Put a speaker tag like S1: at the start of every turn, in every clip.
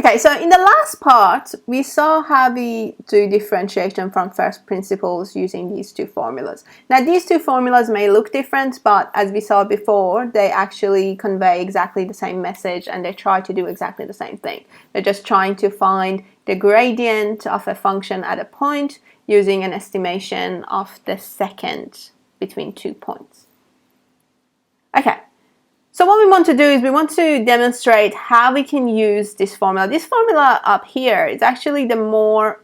S1: Okay, so in the last part, we saw how we do differentiation from first principles using these two formulas. Now, these two formulas may look different, but as we saw before, they actually convey exactly the same message and they try to do exactly the same thing. They're just trying to find the gradient of a function at a point using an estimation of the second between 2 points. Okay. So what we want to do is we want to demonstrate how we can use this formula. This formula up here is actually the more,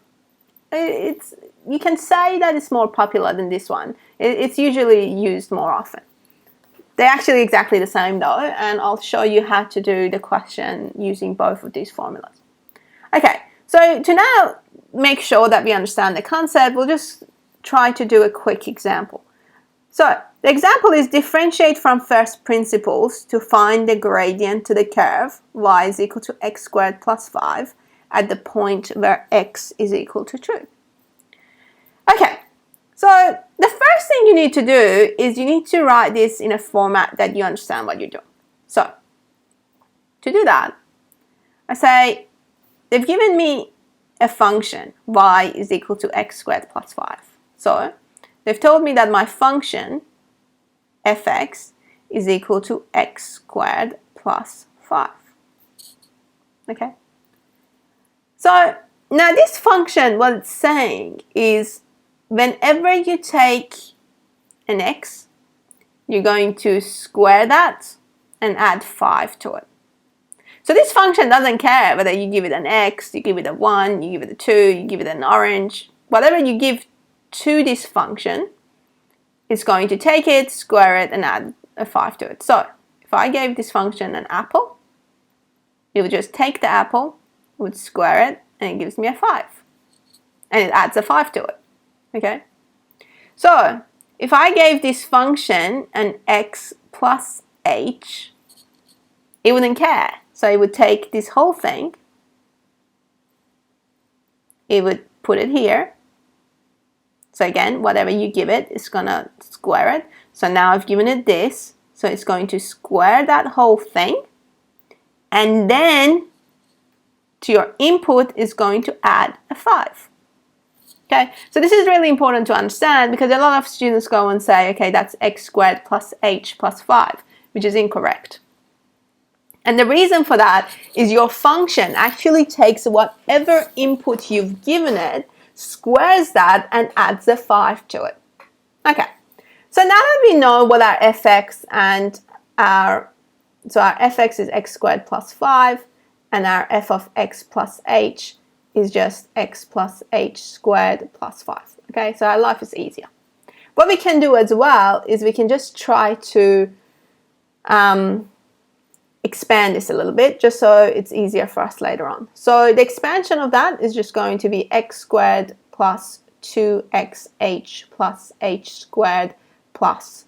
S1: you can say that it's more popular than this one. It's usually used more often. They're actually exactly the same though, and I'll show you how to do the question using both of these formulas. Okay, so to now make sure that we understand the concept, we'll just try to do a quick example. So the example is differentiate from first principles to find the gradient to the curve y is equal to x squared plus 5 at the point where x is equal to 2. Okay, so the first thing you need to do is you need to write this in a format that you understand what you're doing. So to do that, I say they've given me a function y is equal to x squared plus 5. So they've told me that my function fx is equal to x squared plus 5. Okay. So now this function, what it's saying is whenever you take an x, you're going to square that and add 5 to it. So this function doesn't care whether you give it an x, you give it a 1, you give it a 2, you give it an orange. Whatever you give to this function, it's going to take it, square it, and add a 5 to it. So if I gave this function an apple, it would just take the apple, it would square it, and it gives me a 5. And it adds a 5 to it. Okay? So if I gave this function an x plus h, it wouldn't care. So it would take this whole thing, it would put it here. So again, whatever you give it, it's going to square it. So now I've given it this. So it's going to square that whole thing. And then to your input is going to add a 5. Okay, so this is really important to understand because a lot of students go and say, okay, that's x squared plus h plus 5, which is incorrect. And the reason for that is your function actually takes whatever input you've given it, squares that and adds a 5 to it. Okay, so now that we know what our fx and our fx is x squared plus 5 and our f of x plus h is just x plus h squared plus 5. Okay, so our life is easier. What we can do as well is we can just try to expand this a little bit just so it's easier for us later on. So the expansion of that is just going to be x squared plus 2xh plus h squared plus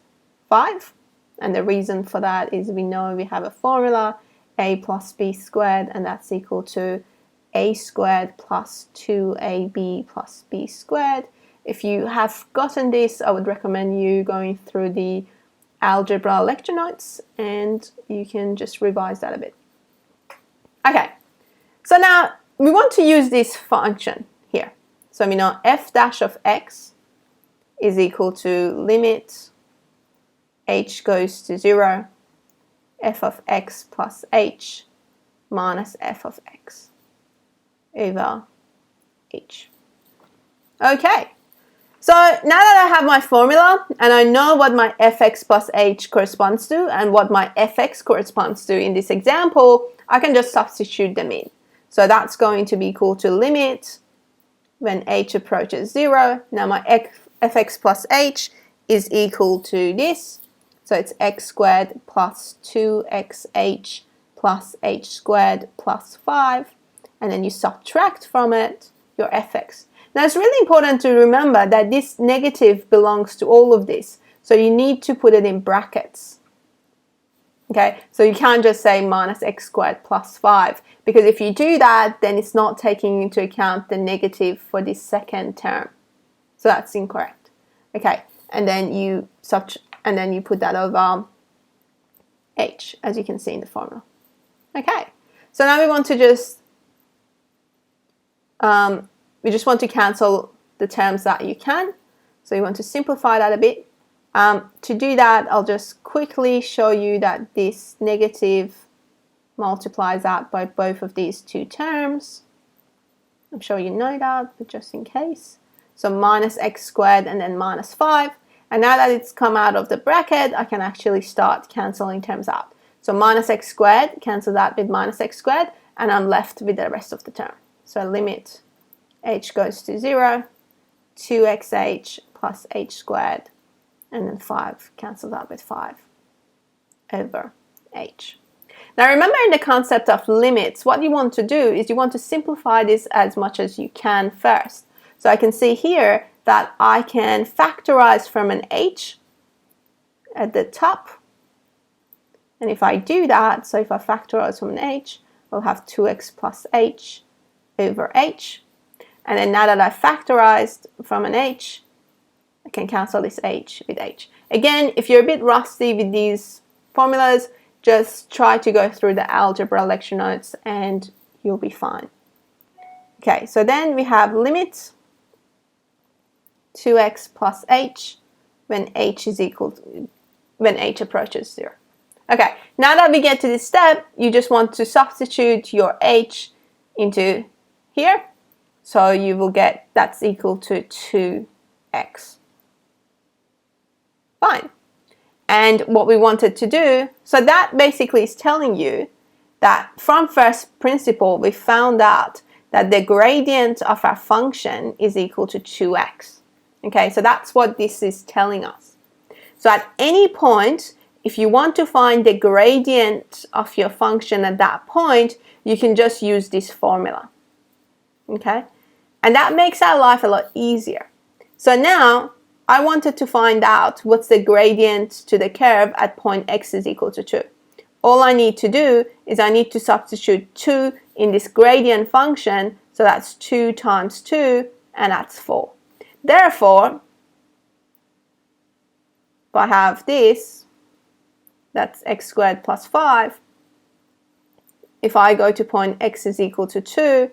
S1: 5. And the reason for that is we know we have a formula a plus b squared, and that's equal to a squared plus 2ab plus b squared. If you have gotten this, I would recommend you going through the algebra lecture notes and you can just revise that a bit. Okay, so now we want to use this function here. So we know f dash of x is equal to limit h goes to 0 f of x plus h minus f of x over h. Okay. So now that I have my formula and I know what my fx plus h corresponds to and what my fx corresponds to in this example, I can just substitute them in. So that's going to be equal to limit when h approaches 0. Now my fx plus h is equal to this. So it's x squared plus 2xh plus h squared plus 5. And then you subtract from it your fx. Now it's really important to remember that this negative belongs to all of this. So you need to put it in brackets. Okay, so you can't just say minus x squared plus 5, because if you do that, then it's not taking into account the negative for this second term. So that's incorrect. Okay, and then you put that over h, as you can see in the formula. Okay, so now we want to just we just want to cancel the terms that you can. So you want to simplify that a bit. To do that, I'll just quickly show you that this negative multiplies out by both of these two terms. I'm sure you know that, but just in case. So minus x squared and then minus 5. And now that it's come out of the bracket, I can actually start cancelling terms out. So minus x squared cancels out with minus x squared, and I'm left with the rest of the term. So limit h goes to 0, 2xh plus h squared, and then 5 cancels out with 5 over h. Now remember, in the concept of limits, what you want to do is you want to simplify this as much as you can first. So I can see here that I can factorize from an h at the top. And if I do that, so if I factorize from an h, we'll have 2x plus h over h. And then now that I've factorized from an h, I can cancel this h with h. Again, if you're a bit rusty with these formulas, just try to go through the algebra lecture notes and you'll be fine. Okay, so then we have limit 2x plus h when h is equal to, when h approaches 0. Okay, now that we get to this step, you just want to substitute your h into here. So you will get that's equal to 2x. Fine. And what we wanted to do, so that basically is telling you that from first principle, we found out that the gradient of our function is equal to 2x. Okay, so that's what this is telling us. So at any point, if you want to find the gradient of your function at that point, you can just use this formula. Okay, and that makes our life a lot easier. So now, I wanted to find out what's the gradient to the curve at point x is equal to 2. All I need to do is I need to substitute 2 in this gradient function, so that's 2 times 2, and that's 4. Therefore, if I have this, that's x squared plus 5. If I go to point x is equal to 2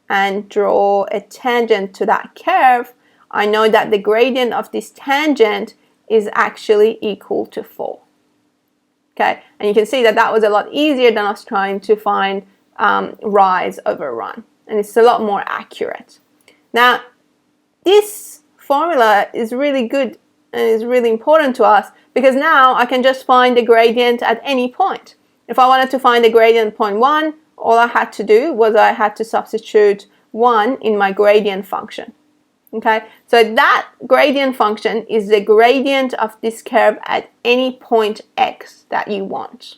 S1: and draw a tangent to that curve, I know that the gradient of this tangent is actually equal to 4. Okay, and you can see that that was a lot easier than us trying to find rise over run, and it's a lot more accurate. Now, this formula is really good and is really important to us because now I can just find the gradient at any point. If I wanted to find the gradient at point 1, all I had to do was I had to substitute 1 in my gradient function. Okay, so that gradient function is the gradient of this curve at any point x that you want.